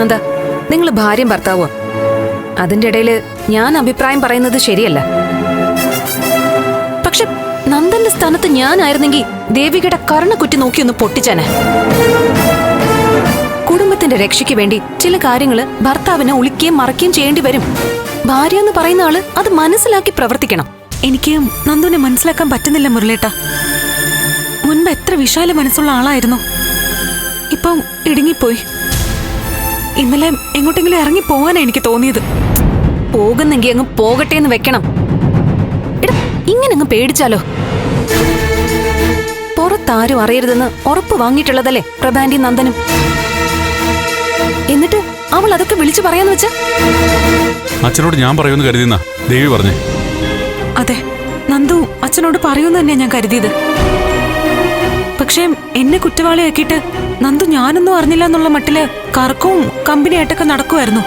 എന്താ നിങ്ങൾ ഭാര്യയും ഭർത്താവോ? അതിന്റെ ഇടയിൽ ഞാൻ അഭിപ്രായം പറയുന്നത് ശരിയല്ല. പക്ഷെ നന്ദന്റെ സ്ഥാനത്ത് ഞാനായിരുന്നെങ്കിൽ ദേവികയുടെ കർണക്കുറ്റി നോക്കി ഒന്ന് പൊട്ടിച്ചേനെ. കുടുംബത്തിന്റെ രക്ഷയ്ക്ക് വേണ്ടി ചില കാര്യങ്ങള് ഭർത്താവിനെ ഒളിക്കുകയും മറക്കുകയും ചെയ്യേണ്ടി വരും. ഭാര്യ എന്ന് പറയുന്ന ആള് അത് മനസ്സിലാക്കി പ്രവർത്തിക്കണം. എനിക്ക് നന്ദുവിനെ മനസ്സിലാക്കാൻ പറ്റുന്നില്ല മുരളേട്ടാ. മുൻപ് എത്ര വിശാല മനസ്സുള്ള ആളായിരുന്നു, ഇപ്പം ഇടുങ്ങിപ്പോയി. ഇന്നലെ എങ്ങോട്ടെങ്കിലും ഇറങ്ങി പോവാനാ എനിക്ക് തോന്നിയത്. പോകുന്നെങ്കി അങ്ങ് പോകട്ടെ എന്ന് വെക്കണം. ഇങ്ങനെ അങ്ങ് പേടിച്ചാലോ? പുറത്താരും അറിയരുതെന്ന് ഉറപ്പ് വാങ്ങിയിട്ടുള്ളതല്ലേ പ്രഭാന്റി നന്ദനും. എന്നിട്ട് അവൾ അതൊക്കെ വിളിച്ചു പറയാന്ന് വെച്ചാ അച്ഛനോട് ഞാൻ പറയുമെന്ന് കരുതിയെന്നാ ദേവി പറഞ്ഞേ. അതെ, നന്ദു അച്ഛനോട് പറയൂന്ന് തന്നെയാ ഞാൻ കരുതിയത്. പക്ഷേ എന്നെ കുറ്റവാളിയാക്കിയിട്ട് നന്ദു ഞാനൊന്നും അറിഞ്ഞില്ല എന്നുള്ള മട്ടില് കറക്കവും കമ്പനിയായിട്ടൊക്കെ നടക്കുമായിരുന്നു.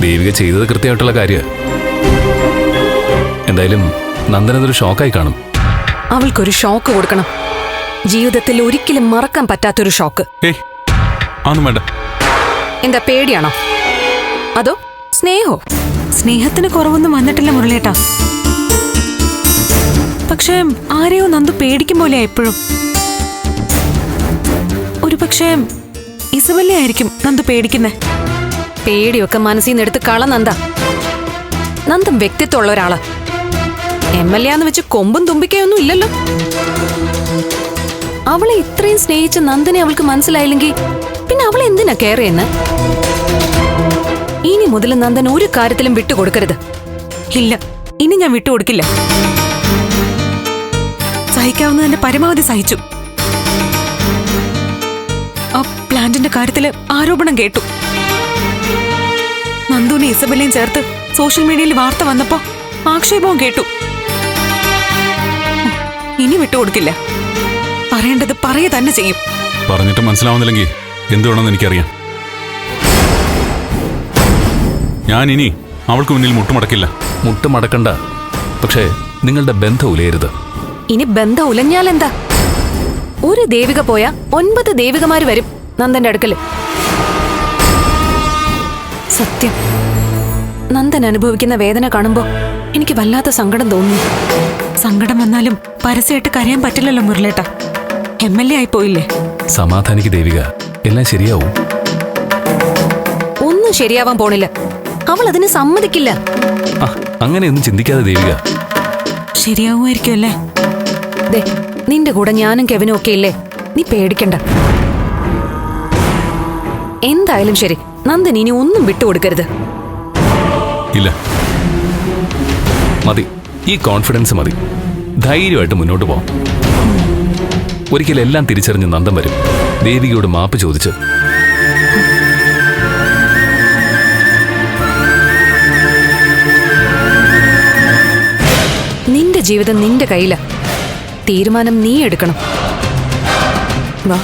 ദേവിക ചെയ്തത് കൃത്യമായിട്ടുള്ള കാര്യം. എന്തായാലും നന്ദനതൊരു ഷോക്കായി കാണും. അവൾക്കൊരു ഷോക്ക് കൊടുക്കണം. ജീവിതത്തിൽ ഒരിക്കലും മറക്കാൻ പറ്റാത്തൊരു ഷോക്ക്. അതൊന്നും വേണ്ട. എന്താ പേടിയാണോ അതോ സ്നേഹോ? സ്നേഹത്തിന് കുറവൊന്നും വന്നിട്ടില്ല മുരളേട്ടാ. പക്ഷേ ആരെയോ നന്ദു പേടിക്കും പോലെയാ എപ്പോഴും. ഒരു പക്ഷേ ഇസബല്ലേ ആയിരിക്കും നന്ദു പേടിക്കുന്നേ. പേടിയൊക്കെ മനസ്സിൽ നിന്ന് എടുത്ത് കള നന്ദ. നന്ദം വ്യക്തിത്വമുള്ള ഒരാളാ. MLA എന്ന് വെച്ച് കൊമ്പും തുമ്പിക്കയൊന്നും ഇല്ലല്ലോ. അവളെ ഇത്രയും സ്നേഹിച്ച നന്ദനെ അവൾക്ക് മനസ്സിലായില്ലെങ്കിൽ പിന്നെ അവളെ എന്തിനാ കെയർ ചെയ്യുന്നത്? ഇനി മുതൽ നന്ദൻ ഒരു കാര്യത്തിലും വിട്ടുകൊടുക്കരുത്. ഇല്ല, ഇനി ഞാൻ വിട്ടുകൊടുക്കില്ല. സഹിക്കാവുന്നതിന്റെ പരമാവധി സഹിച്ചു. ആ പ്ലാന്റിന്റെ കാര്യത്തില് ആരോപണം കേട്ടു. നന്ദുവിനെ ഇസബെല്ലയും ചേർത്ത് സോഷ്യൽ മീഡിയയിൽ വാർത്ത വന്നപ്പോ ആക്ഷേപവും കേട്ടു. ഇനി വിട്ടുകൊടുക്കില്ല. പറയേണ്ടത് പറയുക തന്നെ ചെയ്യും. പറഞ്ഞിട്ട് മനസ്സിലാവുന്നില്ലെങ്കിൽ എന്തു വേണമെന്ന് എനിക്കറിയാം. ഞാൻ ഇനി അവൾക്ക് മുന്നിൽ മുട്ടുമടക്കില്ല. മുട്ടുമടക്കണ്ട, പക്ഷേ നിങ്ങളുടെ ബന്ധം ഉലയരുത്. ഇനി ബന്ധം ഉലഞ്ഞാലെന്താ? ഒരു ദേവിക പോയാ 9 ദേവികമാര് വരും നന്ദന്റെ അടുക്കല്. സത്യം, നന്ദൻ അനുഭവിക്കുന്ന വേദന കാണുമ്പോ എനിക്ക് വല്ലാത്ത സങ്കടം തോന്നുന്നു. സങ്കടം വന്നാലും പരസ്യമായിട്ട് കരയാൻ പറ്റില്ലല്ലോ മുരളേട്ട. MLA ആയി പോയില്ലേ? സമാധാനിക്ക് ദേവിക, എല്ലാം ശരിയാവും. ഒന്നും ശരിയാവാൻ പോണില്ല. അവൾ അതിന് സമ്മതിക്കില്ല. അങ്ങനെയൊന്നും ചിന്തിക്കാതെ ദേവിക. ശരിയാവുമായിരിക്കും അല്ലേ? ദേ, നിന്റെ കൂടെ ഞാനും കെവിനും ഒക്കെ ഇല്ലേ, നീ പേടിക്കണ്ട. എന്തായാലും ശരി, നന്ദൻ ഇനി ഒന്നും വിട്ടുകൊടുക്കരുത്. ഇല്ല, മതി. ഈ കോൺഫിഡൻസ് മതി. ധൈര്യമായിട്ട് മുന്നോട്ട് പോവാം. ഒരിക്കലും എല്ലാം തിരിച്ചറിഞ്ഞ് നന്ദൻ വരും, ദേവികയോട് മാപ്പ് ചോദിച്ച്. നിന്റെ ജീവിതം നിന്റെ കയ്യിലാ. തീരുമാനം നീ എടുക്കണം. വാ.